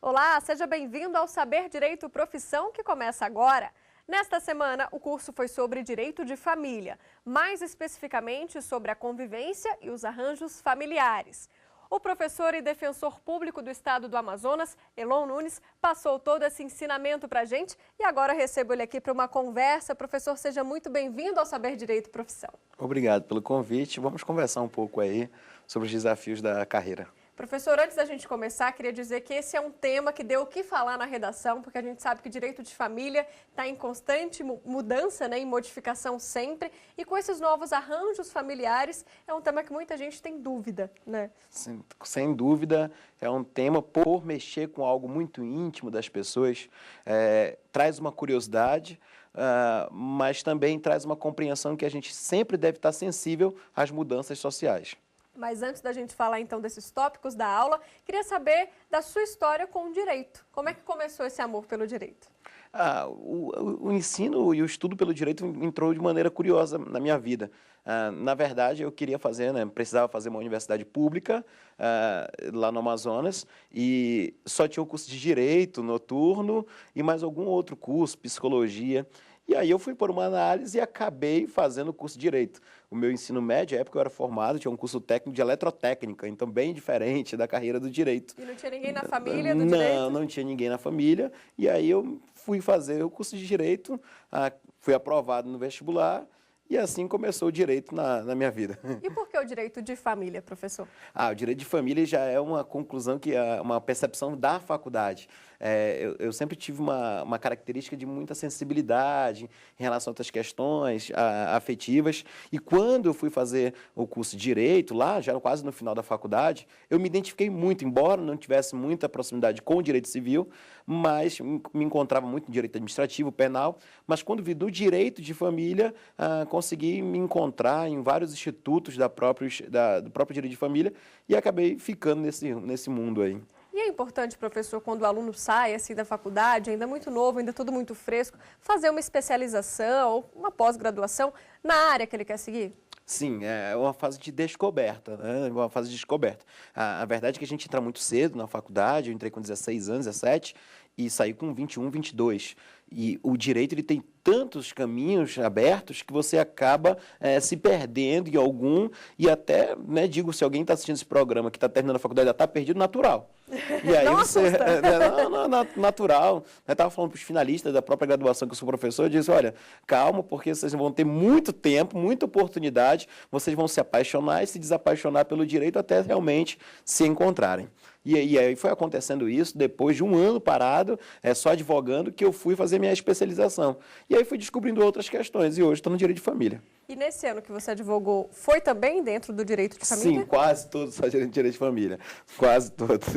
Olá, seja bem-vindo ao Saber Direito Profissão, que começa agora. Nesta semana, o curso foi sobre direito de família, mais especificamente sobre a convivência e os arranjos familiares. O professor e defensor público do estado do Amazonas, Elon Nunes, passou todo esse ensinamento para a gente e agora recebo ele aqui para uma conversa. Professor, seja muito bem-vindo ao Saber Direito Profissão. Obrigado pelo convite. Vamos conversar um pouco aí sobre os desafios da carreira. Professor, antes da gente começar, queria dizer que esse é um tema que deu o que falar na redação, porque a gente sabe que direito de família está em constante mudança, né, em modificação sempre, e com esses novos arranjos familiares, é um tema que muita gente tem dúvida, né? Sem dúvida, é um tema, por mexer com algo muito íntimo das pessoas, traz uma curiosidade, mas também traz uma compreensão que a gente sempre deve estar sensível às mudanças sociais. Mas antes da gente falar então desses tópicos da aula, queria saber da sua história com o direito. Como é que começou esse amor pelo direito? O ensino e o estudo pelo direito entrou de maneira curiosa na minha vida. Na verdade, eu queria fazer, precisava fazer uma universidade pública lá no Amazonas e só tinha o curso de direito noturno e mais algum outro curso, psicologia. E aí eu fui por uma análise e acabei fazendo o curso de Direito. O meu ensino médio, à época eu era formado, tinha um curso técnico de eletrotécnica, então bem diferente da carreira do Direito. E não tinha ninguém na família do Direito? Não tinha ninguém na família. E aí eu fui fazer o curso de Direito, fui aprovado no vestibular, e assim começou o direito na minha vida. E por que o direito de família, professor? O direito de família já é uma conclusão, que é uma percepção da faculdade. Eu sempre tive uma característica de muita sensibilidade em relação a outras questões afetivas. E quando eu fui fazer o curso de Direito, lá, já quase no final da faculdade, eu me identifiquei muito, embora não tivesse muita proximidade com o direito civil, mas me encontrava muito no direito administrativo, penal. Mas quando vi do direito de família, consegui me encontrar em vários institutos do próprio direito de família e acabei ficando nesse mundo aí. E é importante, professor, quando o aluno sai assim da faculdade, ainda muito novo, ainda tudo muito fresco, fazer uma especialização ou uma pós-graduação na área que ele quer seguir? Sim, é uma fase de descoberta, né? Uma fase de descoberta. A verdade é que a gente entra muito cedo na faculdade, eu entrei com 16 anos, 17, e saí com 21, 22. E o direito ele tem tantos caminhos abertos que você acaba se perdendo em algum, e até, digo, se alguém está assistindo esse programa que está terminando a faculdade, já está perdido, natural. E aí não você... natural. Eu estava falando para os finalistas da própria graduação, que eu sou professor, eu disse, olha, calma, porque vocês vão ter muito tempo, muita oportunidade, vocês vão se apaixonar e se desapaixonar pelo direito até realmente se encontrarem. E aí foi acontecendo isso, depois de um ano parado, só advogando, que eu fui fazer minha especialização. E aí fui descobrindo outras questões, e hoje estou no direito de família. E nesse ano que você advogou, foi também dentro do direito de família? Sim, quase todos são direito de família, quase todos.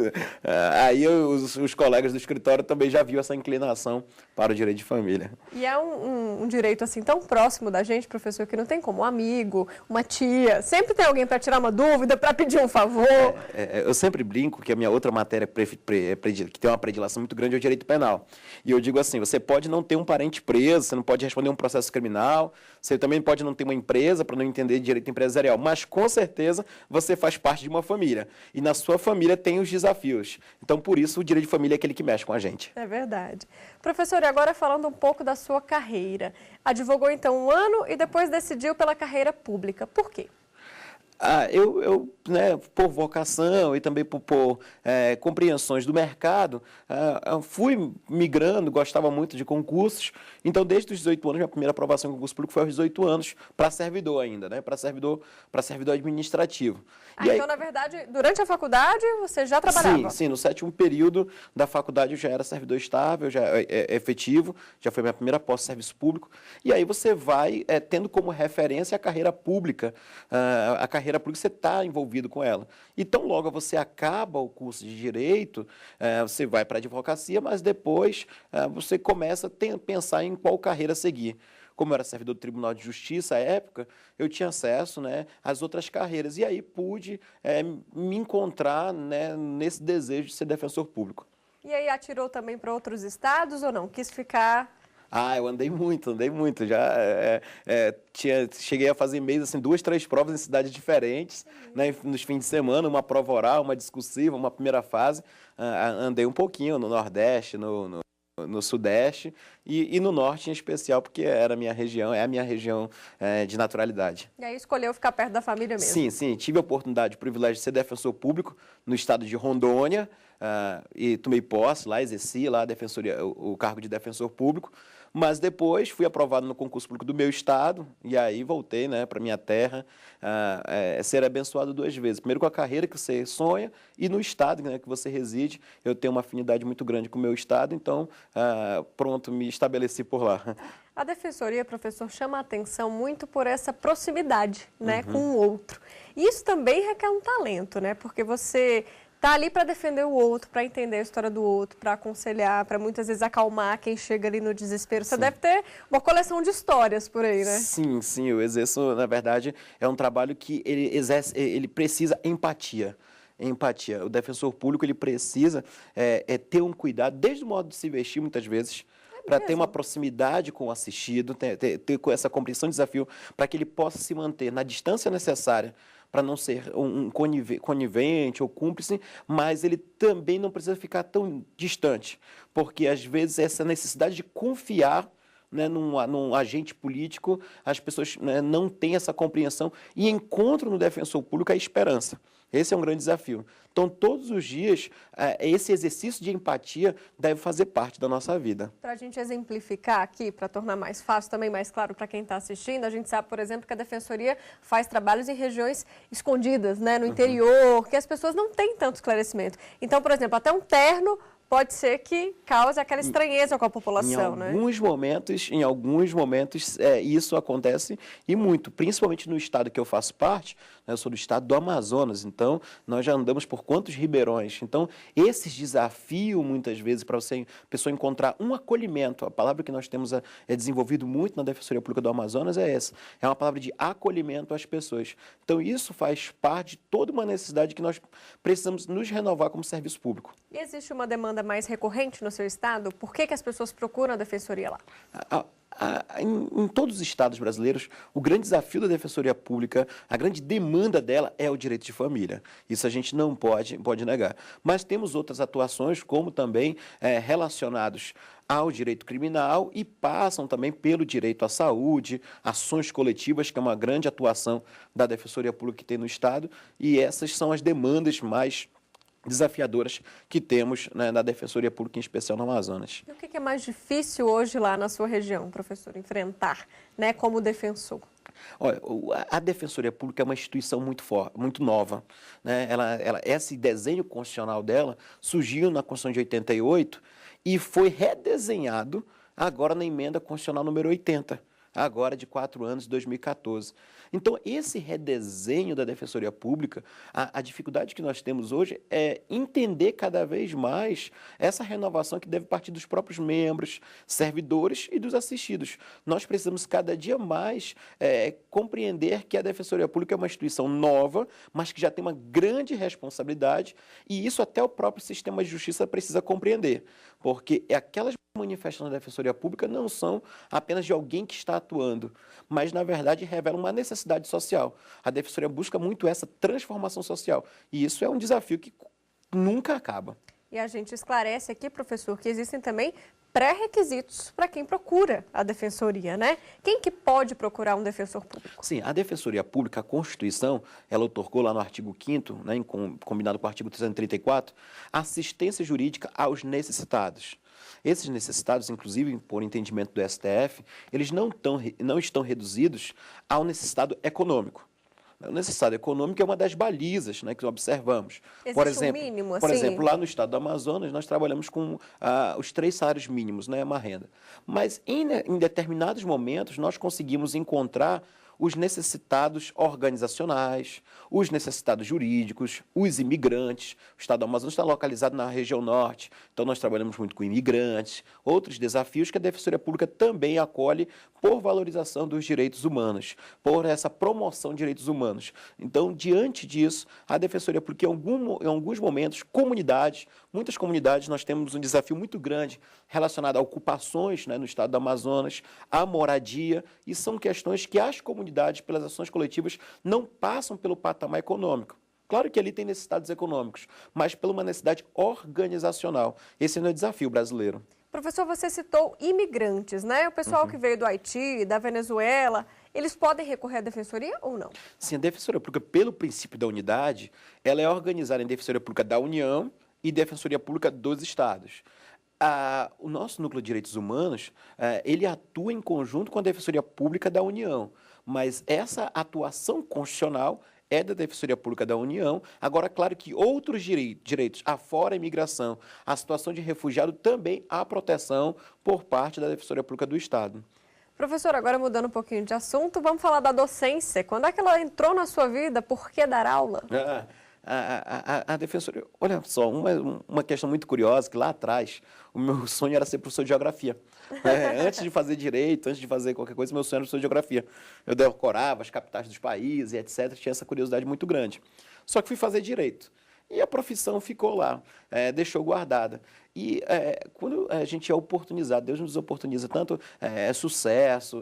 Aí os colegas do escritório também já viram essa inclinação para o direito de família. E é um direito assim tão próximo da gente, professor, que não tem como um amigo, uma tia, sempre tem alguém para tirar uma dúvida, para pedir um favor. Eu sempre brinco que a minha outra matéria que tem uma predileção muito grande é o direito penal. E eu digo assim, você pode não ter um parente preso, você não pode responder um processo criminal, você também pode não ter uma empresa para não entender direito empresarial, mas com certeza você faz parte de uma família. E na sua família tem os desafios. Então, por isso, o direito de família é aquele que mexe com a gente. É verdade. Professor, e agora falando um pouco da sua carreira. Advogou então um ano e depois decidiu pela carreira pública. Por quê? Por vocação e também por compreensões do mercado, fui migrando, gostava muito de concursos. Então, desde os 18 anos, minha primeira aprovação em concurso público foi aos 18 anos, para servidor ainda, para servidor administrativo. Então, na verdade, durante a faculdade, você já trabalhava? Sim, no 7º período da faculdade eu já era servidor estável, já efetivo, já foi minha primeira posse de serviço público. E aí você vai tendo como referência a carreira pública, você está envolvido com ela. Então, logo você acaba o curso de Direito, você vai para a advocacia, mas depois você começa a pensar em qual carreira seguir. Como eu era servidor do Tribunal de Justiça à época, eu tinha acesso às outras carreiras. E aí pude me encontrar nesse desejo de ser defensor público. E aí atirou também para outros estados ou não? Quis ficar Eu andei muito. Já cheguei a fazer em mês assim, 2, 3 provas em cidades diferentes, né, nos fins de semana, uma prova oral, uma discursiva, uma primeira fase. Andei um pouquinho no Nordeste, no Sudeste e no Norte em especial, porque era a minha região, é a minha região de naturalidade. E aí escolheu ficar perto da família mesmo? Sim, sim. Tive a oportunidade, o privilégio de ser defensor público no estado de Rondônia, e tomei posse lá, exerci lá a defensoria, o cargo de defensor público, mas depois fui aprovado no concurso público do meu estado e aí voltei, né, para minha terra, ser abençoado 2 vezes. Primeiro com a carreira que você sonha e no estado, né, que você reside. Eu tenho uma afinidade muito grande com o meu estado, então pronto, me estabeleci por lá. A defensoria, professor, chama a atenção muito por essa proximidade, né, com o outro. E isso também requer um talento, né, porque você está ali para defender o outro, para entender a história do outro, para aconselhar, para muitas vezes acalmar quem chega ali no desespero. Você deve ter uma coleção de histórias por aí, né? Sim, sim, eu exerço, na verdade, é um trabalho que ele precisa empatia. Empatia. O defensor público, ele precisa ter um cuidado, desde o modo de se vestir, muitas vezes, para ter uma proximidade com o assistido, ter essa compreensão de desafio, para que ele possa se manter na distância necessária, para não ser um conivente ou cúmplice, mas ele também não precisa ficar tão distante, porque às vezes essa necessidade de confiar, né, num agente político, as pessoas, né, não têm essa compreensão e encontram no defensor público a esperança. Esse é um grande desafio. Então, todos os dias, esse exercício de empatia deve fazer parte da nossa vida. Para a gente exemplificar aqui, para tornar mais fácil, também mais claro para quem está assistindo, a gente sabe, por exemplo, que a Defensoria faz trabalhos em regiões escondidas, né, no interior, que as pessoas não têm tanto esclarecimento. Então, por exemplo, até um terno pode ser que cause aquela estranheza com a população, né? Em alguns momentos, isso acontece e muito, principalmente no estado que eu faço parte, né, eu sou do estado do Amazonas, então nós já andamos por quantos ribeirões. Então, esses desafios, muitas vezes, para a pessoa encontrar um acolhimento, a palavra que nós temos desenvolvido muito na Defensoria Pública do Amazonas é essa, é uma palavra de acolhimento às pessoas. Então, isso faz parte de toda uma necessidade que nós precisamos nos renovar como serviço público. E existe uma demanda mais recorrente no seu estado? Por que as pessoas procuram a Defensoria lá? Em todos os estados brasileiros, o grande desafio da Defensoria Pública, a grande demanda dela é o direito de família. Isso a gente não pode negar. Mas temos outras atuações, como também relacionados ao direito criminal e passam também pelo direito à saúde, ações coletivas, que é uma grande atuação da Defensoria Pública que tem no estado, e essas são as demandas mais desafiadoras que temos, né, na Defensoria Pública, em especial no Amazonas. E o que é mais difícil hoje lá na sua região, professor, enfrentar, né, como defensor? Olha, a Defensoria Pública é uma instituição muito nova, né? Esse desenho constitucional dela surgiu na Constituição de 88 e foi redesenhado agora na emenda constitucional número 80. Agora de 4 anos, 2014. Então, esse redesenho da Defensoria Pública, a dificuldade que nós temos hoje é entender cada vez mais essa renovação que deve partir dos próprios membros, servidores e dos assistidos. Nós precisamos cada dia mais compreender que a Defensoria Pública é uma instituição nova, mas que já tem uma grande responsabilidade, e isso até o próprio sistema de justiça precisa compreender, porque aquelas manifestações da Defensoria Pública não são apenas de alguém que está atuando, mas, na verdade, revelam uma necessidade social. A Defensoria busca muito essa transformação social, e isso é um desafio que nunca acaba. E a gente esclarece aqui, professor, que existem também pré-requisitos para quem procura a Defensoria, né? Quem que pode procurar um defensor público? Sim, a Defensoria Pública, a Constituição, ela otorgou lá no artigo 5º, né, combinado com o artigo 334, assistência jurídica aos necessitados. Esses necessitados, inclusive, por entendimento do STF, eles não estão reduzidos ao necessitado econômico. O necessitado econômico é uma das balizas, né, que observamos. Existe um mínimo, assim? Por exemplo, lá no estado do Amazonas, nós trabalhamos com os 3 salários mínimos, né, uma renda. Mas, em determinados momentos, nós conseguimos encontrar os necessitados organizacionais, os necessitados jurídicos, os imigrantes. O estado do Amazonas está localizado na região norte, então nós trabalhamos muito com imigrantes, outros desafios que a Defensoria Pública também acolhe por valorização dos direitos humanos, por essa promoção de direitos humanos. Então, diante disso, a Defensoria Pública, em alguns momentos, muitas comunidades, nós temos um desafio muito grande relacionada a ocupações, né, no estado do Amazonas, a moradia, e são questões que as comunidades, pelas ações coletivas, não passam pelo patamar econômico. Claro que ali tem necessidades econômicas, mas por uma necessidade organizacional. Esse não é o desafio brasileiro. Professor, você citou imigrantes, né? O pessoal que veio do Haiti, da Venezuela, eles podem recorrer à defensoria ou não? Sim, a Defensoria Pública, pelo princípio da unidade, ela é organizada em Defensoria Pública da União e Defensoria Pública dos Estados. O nosso Núcleo de Direitos Humanos, ele atua em conjunto com a Defensoria Pública da União, mas essa atuação constitucional é da Defensoria Pública da União. Agora, claro que outros direitos, afora a imigração, a situação de refugiado, também há proteção por parte da Defensoria Pública do Estado. Professor, agora mudando um pouquinho de assunto, vamos falar da docência. Quando é que ela entrou na sua vida? Por que dar aula? A Defensoria... Olha só, uma questão muito curiosa, que lá atrás, o meu sonho era ser professor de geografia. Antes de fazer direito, antes de fazer qualquer coisa, meu sonho era professor de geografia. Eu decorava as capitais dos países, etc. Tinha essa curiosidade muito grande. Só que fui fazer direito. E a profissão ficou lá, deixou guardada. E quando a gente é oportunizado, Deus nos oportuniza tanto sucesso,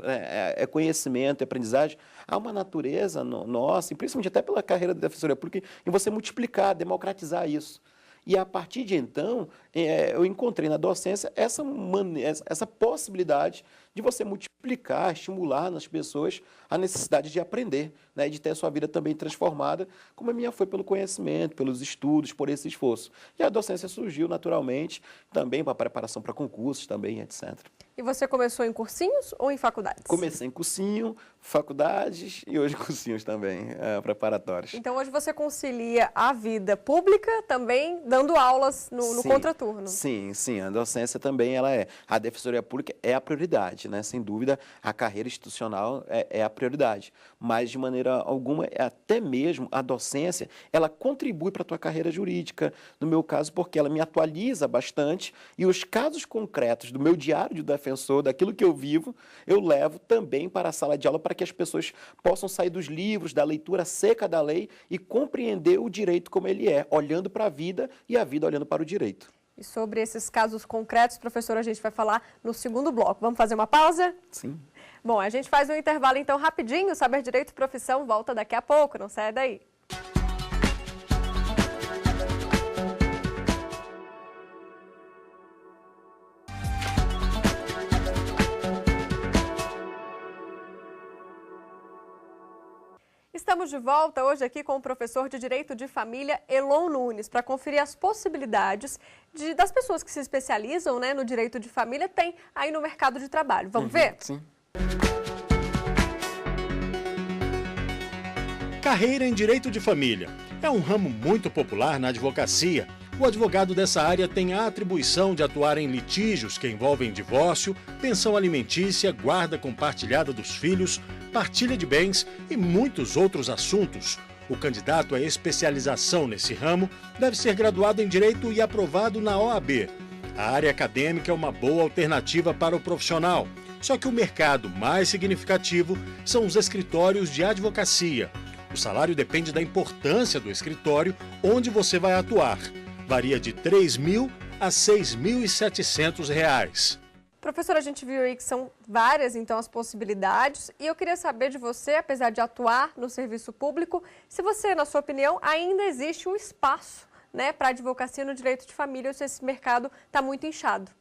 conhecimento, aprendizagem, há uma natureza nossa, e principalmente até pela carreira da Defensoria Pública, em você multiplicar, democratizar isso. E a partir de então, eu encontrei na docência essa possibilidade de você multiplicar, estimular nas pessoas a necessidade de aprender, né, de ter a sua vida também transformada, como a minha foi pelo conhecimento, pelos estudos, por esse esforço. E a docência surgiu naturalmente, também para preparação para concursos, também, etc. E você começou em cursinhos ou em faculdades? Comecei em cursinho, faculdades e hoje cursinhos também, preparatórios. Então hoje você concilia a vida pública também dando aulas no contraturno. Sim, a docência também ela é. A Defensoria Pública é a prioridade, né? Sem dúvida, a carreira institucional é a prioridade. Mas, de maneira alguma, até mesmo a docência, ela contribui para a tua carreira jurídica, no meu caso, porque ela me atualiza bastante e os casos concretos do meu diário de defensor, daquilo que eu vivo, eu levo também para a sala de aula para que as pessoas possam sair dos livros, da leitura seca da lei e compreender o direito como ele é, olhando para a vida e a vida olhando para o direito. E sobre esses casos concretos, professor, a gente vai falar no segundo bloco. Vamos fazer uma pausa? Sim. Bom, a gente faz um intervalo então rapidinho. Saber Direito e Profissão volta daqui a pouco, não sai daí. Estamos de volta hoje aqui com o professor de Direito de Família, Elon Nunes, para conferir as possibilidades das pessoas que se especializam, né, no direito de família, tem aí no mercado de trabalho. Vamos ver? Sim. Carreira em Direito de Família. É um ramo muito popular na advocacia. O advogado dessa área tem a atribuição de atuar em litígios que envolvem divórcio, pensão alimentícia, guarda compartilhada dos filhos, partilha de bens e muitos outros assuntos. O candidato à especialização nesse ramo deve ser graduado em Direito e aprovado na OAB. A área acadêmica é uma boa alternativa para o profissional, só que o mercado mais significativo são os escritórios de advocacia. O salário depende da importância do escritório onde você vai atuar. Varia de R$ 3.000 a R$ 6.700. Professora, a gente viu aí que são várias, então, as possibilidades. E eu queria saber de você, apesar de atuar no serviço público, se você, na sua opinião, ainda existe um espaço, né, para a advocacia no direito de família, ou se esse mercado está muito inchado.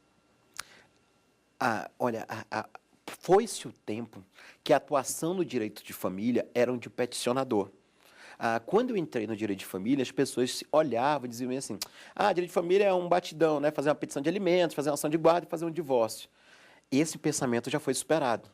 Foi-se o tempo que a atuação no direito de família era de peticionador. Quando eu entrei no direito de família, as pessoas olhavam e diziam assim, direito de família é um batidão, né? Fazer uma petição de alimentos, fazer uma ação de guarda e fazer um divórcio. Esse pensamento já foi superado.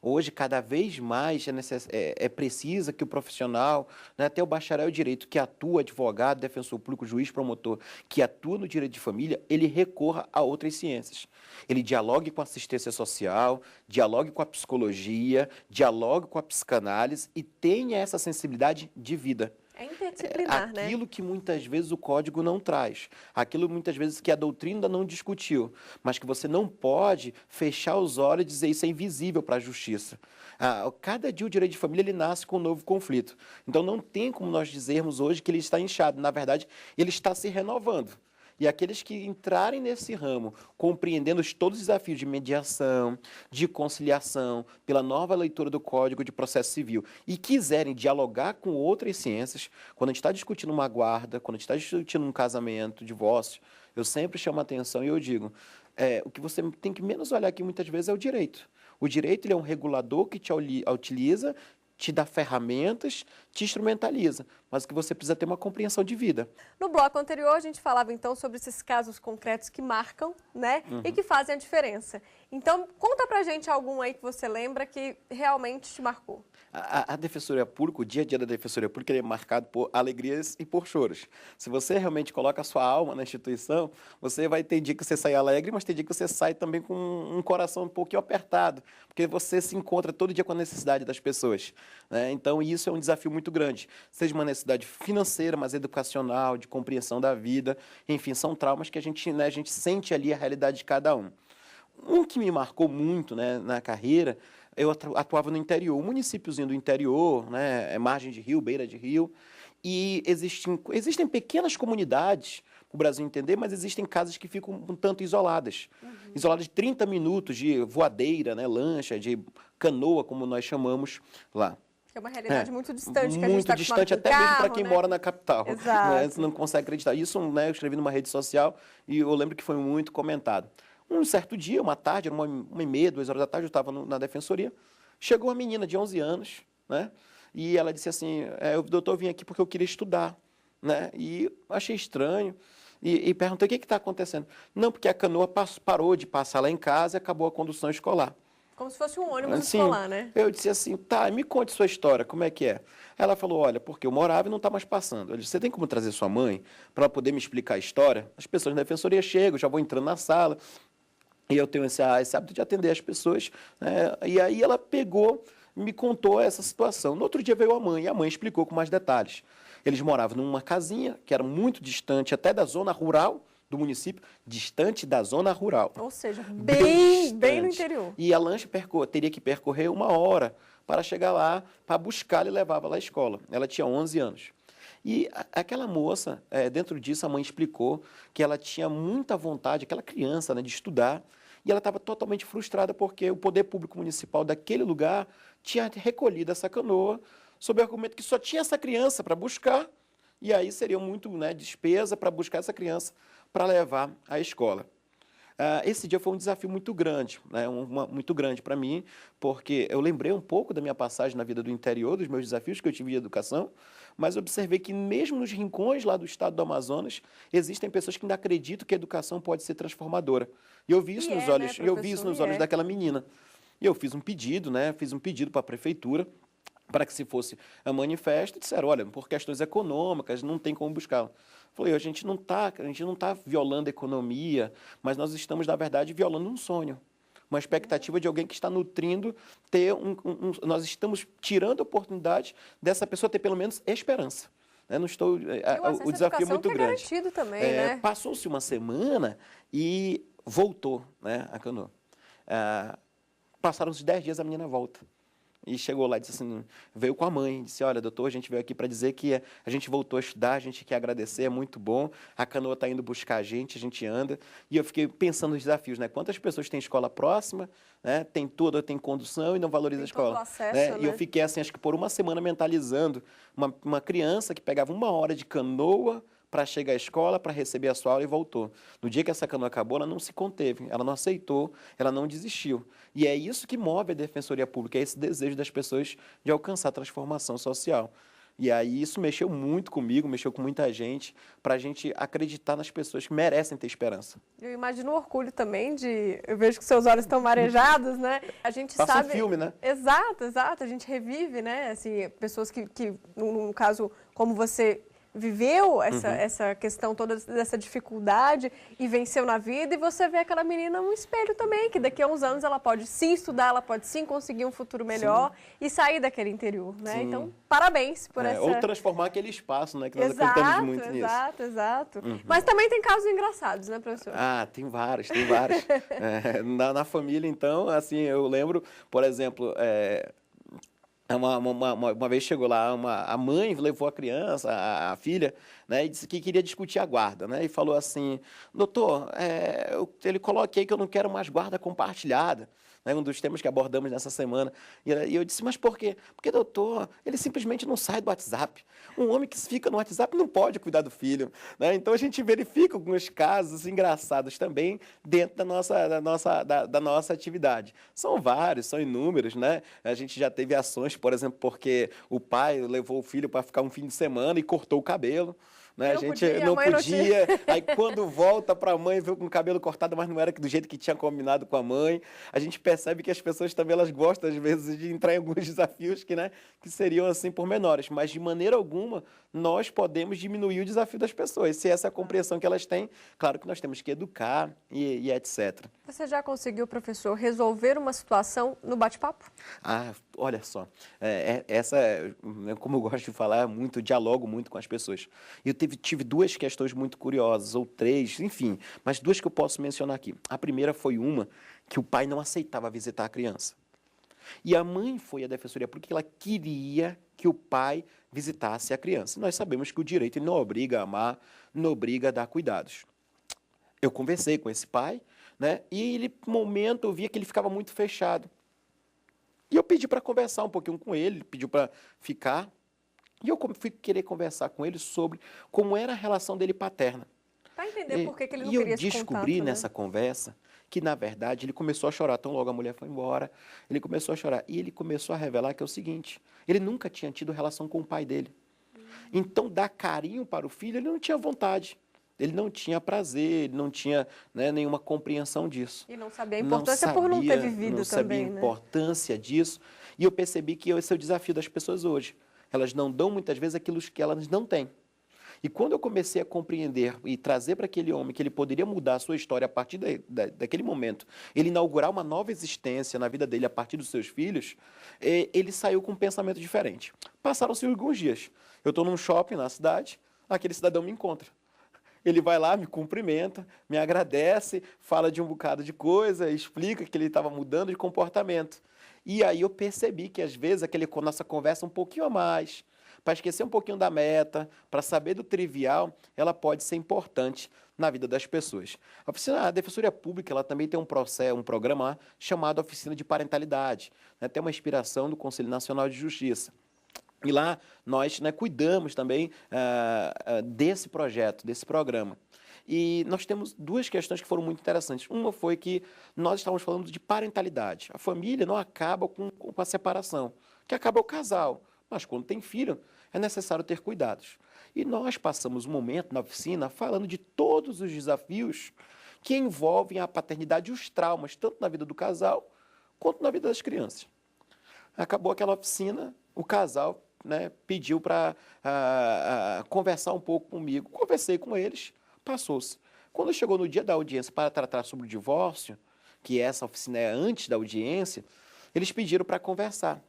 Hoje, cada vez mais é precisa que o profissional, né, até o bacharel em direito que atua, advogado, defensor público, juiz, promotor, que atua no direito de família, ele recorra a outras ciências. Ele dialogue com a assistência social, dialogue com a psicologia, dialogue com a psicanálise e tenha essa sensibilidade de vida. É interdisciplinar, né? Aquilo que muitas vezes o código não traz, aquilo muitas vezes que a doutrina ainda não discutiu, mas que você não pode fechar os olhos e dizer isso é invisível para a justiça. Cada dia o direito de família ele nasce com um novo conflito. Então não tem como nós dizermos hoje que ele está inchado. Na verdade, ele está se renovando. E aqueles que entrarem nesse ramo, compreendendo todos os desafios de mediação, de conciliação, pela nova leitura do Código de Processo Civil, e quiserem dialogar com outras ciências, quando a gente está discutindo uma guarda, quando a gente está discutindo um casamento, divórcio, eu sempre chamo a atenção e eu digo, o que você tem que menos olhar aqui muitas vezes é o direito. O direito ele é um regulador que te utiliza, te dá ferramentas, te instrumentaliza, mas que você precisa ter uma compreensão de vida. No bloco anterior, a gente falava, então, sobre esses casos concretos que marcam, né, e que fazem a diferença. Então, conta pra gente algum aí que você lembra que realmente te marcou. A Defensoria Pública, o dia a dia da Defensoria Pública, ele é marcado por alegrias e por choros. Se você realmente coloca a sua alma na instituição, você vai ter dia que você sai alegre, mas tem dia que você sai também com um coração um pouquinho apertado, porque você se encontra todo dia com a necessidade das pessoas, né? Então, isso é um desafio muito grande. Seja uma necessidade financeira, mas educacional, de compreensão da vida, enfim, são traumas que a gente sente ali a realidade de cada um. Um que me marcou muito, né, na carreira, eu atuava no interior, um municípiozinho do interior, né, margem de rio, beira de rio, e existem pequenas comunidades, para o Brasil entender, mas existem casas que ficam um tanto isoladas. Isoladas de 30 minutos de voadeira, né, lancha, de canoa, como nós chamamos lá. Que é uma realidade muito distante, que a gente muito está distante, acostumado com até carro, mesmo para quem né? mora na capital. Exato. Né? Você não consegue acreditar. Isso, né, eu escrevi numa rede social e eu lembro que foi muito comentado. Um certo dia, uma tarde, era 1h30, 2 horas da tarde, eu estava na defensoria, chegou uma menina de 11 anos, né? E ela disse assim, doutor, eu vim aqui porque eu queria estudar, né? E achei estranho e perguntei, o que está acontecendo? Não, porque a canoa parou de passar lá em casa e acabou a condução escolar. Como se fosse um ônibus Assim, escolar, né? Eu disse assim, tá, me conte sua história, como é que é? Ela falou, olha, porque eu morava e não está mais passando. Eu disse, você tem como trazer sua mãe para ela poder me explicar a história? As pessoas da defensoria chegam, já vou entrando na sala, e eu tenho esse hábito de atender as pessoas, né? E aí ela pegou, me contou essa situação. No outro dia veio a mãe, e a mãe explicou com mais detalhes. Eles moravam numa casinha que era muito distante até da zona rural do município, distante da zona rural. Ou seja, bem no interior. E a lancha teria que percorrer 1 hora para chegar lá, para buscar e levava lá à escola. Ela tinha 11 anos. E aquela moça, dentro disso, a mãe explicou que ela tinha muita vontade, aquela criança, né, de estudar, e ela estava totalmente frustrada porque o poder público municipal daquele lugar tinha recolhido essa canoa sob o argumento que só tinha essa criança para buscar, e aí seria muito, né, despesa para buscar essa criança para levar à escola. Esse dia foi um desafio muito grande, né, muito grande para mim, porque eu lembrei um pouco da minha passagem na vida do interior, dos meus desafios que eu tive de educação, mas observei que mesmo nos rincões lá do estado do Amazonas, existem pessoas que ainda acreditam que a educação pode ser transformadora. E eu vi isso nos olhos, né, eu vi isso nos olhos daquela menina. E eu fiz um pedido, né, para a prefeitura, para que se fosse a manifesto, disseram, olha, por questões econômicas, não tem como buscá-la. Falei, a gente não tá violando a economia, mas nós estamos, na verdade, violando um sonho. Uma expectativa de alguém que está nutrindo, nós estamos tirando a oportunidade dessa pessoa ter pelo menos esperança. Né? Não estou, o desafio é muito grande. Garantido também, né? Passou-se uma semana e voltou, né, a canoa. Passaram uns 10 dias, a menina volta. E chegou lá e disse assim, veio com a mãe, disse, olha, doutor, a gente veio aqui para dizer que a gente voltou a estudar, a gente quer agradecer, é muito bom, a canoa está indo buscar a gente anda. E eu fiquei pensando nos desafios, né? Quantas pessoas têm escola próxima, né? Tem condução e não valoriza a escola. Acesso, né? né? E eu fiquei assim, acho que por uma semana mentalizando uma criança que pegava 1 hora de canoa para chegar à escola, para receber a sua aula e voltou. No dia que essa canoa acabou, ela não se conteve, ela não aceitou, ela não desistiu. E é isso que move a Defensoria Pública, é esse desejo das pessoas de alcançar a transformação social. E aí isso mexeu muito comigo, mexeu com muita gente, para a gente acreditar nas pessoas que merecem ter esperança. Eu imagino o orgulho também eu vejo que seus olhos estão marejados, né? A gente Passa sabe... um filme, né? Exato, a gente revive, né? Assim, pessoas que no caso, como você viveu essa questão toda dessa dificuldade e venceu na vida, e você vê aquela menina um espelho também, que daqui a uns anos ela pode sim estudar, ela pode sim conseguir um futuro melhor e sair daquele interior, né? Sim. Então, parabéns por essa... Ou transformar aquele espaço, né? Que nós acreditamos muito nisso. Exato. Mas também tem casos engraçados, né, professor? Tem vários. Na família, então, assim, eu lembro, por exemplo... Uma vez chegou lá, a mãe levou a criança, a filha, né, e disse que queria discutir a guarda, né, e falou assim, doutor, ele coloquei que eu não quero mais guarda compartilhada, né, um dos temas que abordamos nessa semana. E eu disse, mas por quê? Porque, doutor, ele simplesmente não sai do WhatsApp. Um homem que fica no WhatsApp não pode cuidar do filho, né? Então, a gente verifica alguns casos engraçados também dentro da nossa atividade. São vários, são inúmeros, né? A gente já teve ações, por exemplo, porque o pai levou o filho para ficar um fim de semana e cortou o cabelo. Né? A gente não podia. Aí quando volta para a mãe, veio com o cabelo cortado, mas não era do jeito que tinha combinado com a mãe. A gente percebe que as pessoas também elas gostam, às vezes, de entrar em alguns desafios que seriam assim pormenores. Mas, de maneira alguma, nós podemos diminuir o desafio das pessoas. Se essa é a compreensão que elas têm, claro que nós temos que educar e etc. Você já conseguiu, professor, resolver uma situação no bate-papo? Olha só, como eu gosto de falar, dialogo muito com as pessoas. Eu tive duas questões muito curiosas, ou três, enfim, mas duas que eu posso mencionar aqui. A primeira foi uma que o pai não aceitava visitar a criança. E a mãe foi à Defensoria porque ela queria que o pai visitasse a criança. Nós sabemos que o direito não obriga a amar, não obriga a dar cuidados. Eu conversei com esse pai, né, e no momento eu via que ele ficava muito fechado. E eu pedi para conversar um pouquinho com ele, ele pediu para ficar. E eu fui querer conversar com ele sobre como era a relação dele paterna. Para entender por que ele não queria esse contato. E eu descobri nessa conversa que, na verdade, ele começou a chorar. Tão logo a mulher foi embora, ele começou a chorar. E ele começou a revelar que é o seguinte, ele nunca tinha tido relação com o pai dele. Então, dar carinho para o filho, ele não tinha vontade. Ele não tinha prazer, ele não tinha, né, nenhuma compreensão disso. E não sabia a importância por não ter vivido não sabia também, a importância disso. E eu percebi que esse é o desafio das pessoas hoje. Elas não dão, muitas vezes, aquilo que elas não têm. E quando eu comecei a compreender e trazer para aquele homem que ele poderia mudar a sua história a partir daquele momento, ele inaugurar uma nova existência na vida dele a partir dos seus filhos, ele saiu com um pensamento diferente. Passaram-se alguns dias. Eu estou num shopping na cidade, aquele cidadão me encontra. Ele vai lá, me cumprimenta, me agradece, fala de um bocado de coisa, explica que ele estava mudando de comportamento. E aí eu percebi que, às vezes, nossa conversa um pouquinho a mais, para esquecer um pouquinho da meta, para saber do trivial, ela pode ser importante na vida das pessoas. A Defensoria Pública ela também tem um programa lá chamado Oficina de Parentalidade, né? Tem uma inspiração do Conselho Nacional de Justiça. E lá nós, né, cuidamos também desse projeto, desse programa. E nós temos duas questões que foram muito interessantes. Uma foi que nós estávamos falando de parentalidade. A família não acaba com a separação, que acaba o casal. Mas quando tem filho, é necessário ter cuidados. E nós passamos um momento na oficina falando de todos os desafios que envolvem a paternidade e os traumas, tanto na vida do casal quanto na vida das crianças. Acabou aquela oficina, o casal, né, pediu para conversar um pouco comigo. Conversei com eles, passou-se. Quando chegou no dia da audiência para tratar sobre o divórcio, que essa oficina é antes da audiência, eles pediram para conversar.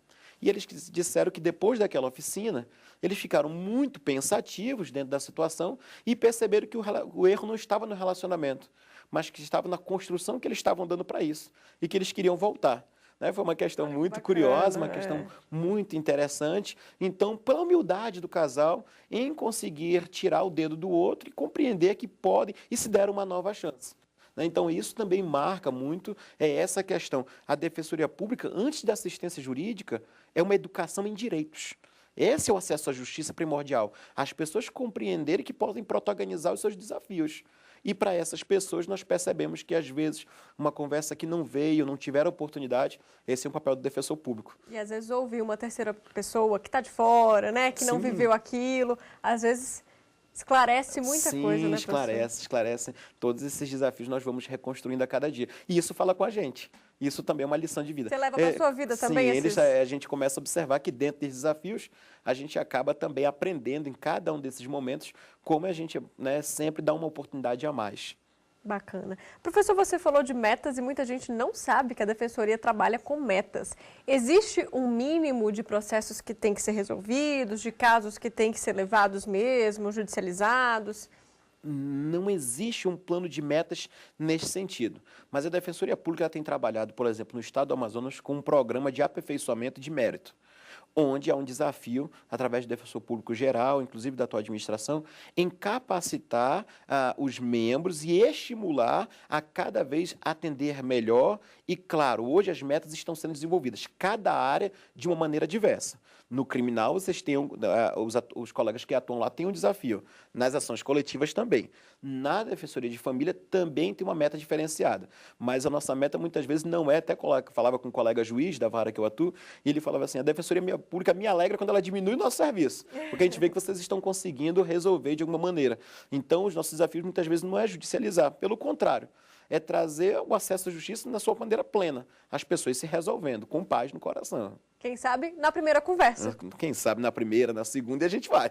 E eles disseram que depois daquela oficina, eles ficaram muito pensativos dentro da situação e perceberam que o erro não estava no relacionamento, mas que estava na construção que eles estavam dando para isso e que eles queriam voltar. Foi uma questão muito curiosa, uma questão muito interessante. Então, pela humildade do casal em conseguir tirar o dedo do outro e compreender que podem e se deram uma nova chance. Então, isso também marca muito essa questão. A Defensoria Pública, antes da assistência jurídica, é uma educação em direitos. Esse é o acesso à justiça primordial. As pessoas compreenderem que podem protagonizar os seus desafios. E para essas pessoas nós percebemos que, às vezes, uma conversa que não veio, não tiveram oportunidade, esse é um papel do defensor público. E às vezes ouvir uma terceira pessoa que está de fora, né, que não viveu aquilo, às vezes esclarece muita coisa, né, esclarece. Todos esses desafios nós vamos reconstruindo a cada dia. E isso fala com a gente. Isso também é uma lição de vida. Você leva para a sua vida também? Sim, a gente começa a observar que dentro desses desafios, a gente acaba também aprendendo em cada um desses momentos como a gente, né, sempre dá uma oportunidade a mais. Bacana. Professor, você falou de metas e muita gente não sabe que a Defensoria trabalha com metas. Existe um mínimo de processos que tem que ser resolvidos, de casos que tem que ser levados mesmo, judicializados? Não existe um plano de metas nesse sentido. Mas a Defensoria Pública tem trabalhado, por exemplo, no estado do Amazonas, com um programa de aperfeiçoamento de mérito, onde há um desafio, através do defensor público geral, inclusive da tua administração, em capacitar os membros e estimular a cada vez atender melhor. E, claro, hoje as metas estão sendo desenvolvidas, cada área de uma maneira diversa. No criminal, vocês têm, os colegas que atuam lá têm um desafio. Nas ações coletivas também. Na Defensoria de Família também tem uma meta diferenciada. Mas a nossa meta, muitas vezes, não é, até falava com um colega juiz da vara que eu atuo, e ele falava assim, a Defensoria Pública me alegra quando ela diminui o nosso serviço, porque a gente vê que vocês estão conseguindo resolver de alguma maneira. Então, os nossos desafios, muitas vezes, não é judicializar, pelo contrário, é trazer o acesso à justiça na sua maneira plena, as pessoas se resolvendo, com paz no coração. Quem sabe na primeira conversa. Quem sabe na primeira, na segunda, e a gente vai.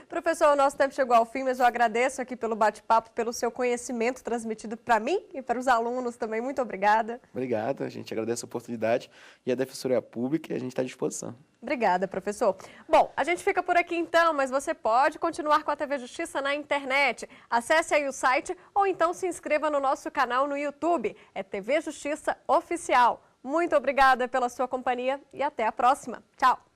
Professor, o nosso tempo chegou ao fim, mas eu agradeço aqui pelo bate-papo, pelo seu conhecimento transmitido para mim e para os alunos também. Muito obrigada. Obrigado, a gente agradece a oportunidade e a Defensoria Pública, a gente está à disposição. Obrigada, professor. Bom, a gente fica por aqui então, mas você pode continuar com a TV Justiça na internet. Acesse aí o site ou então se inscreva no nosso canal no YouTube. É TV Justiça Oficial. Muito obrigada pela sua companhia e até a próxima. Tchau!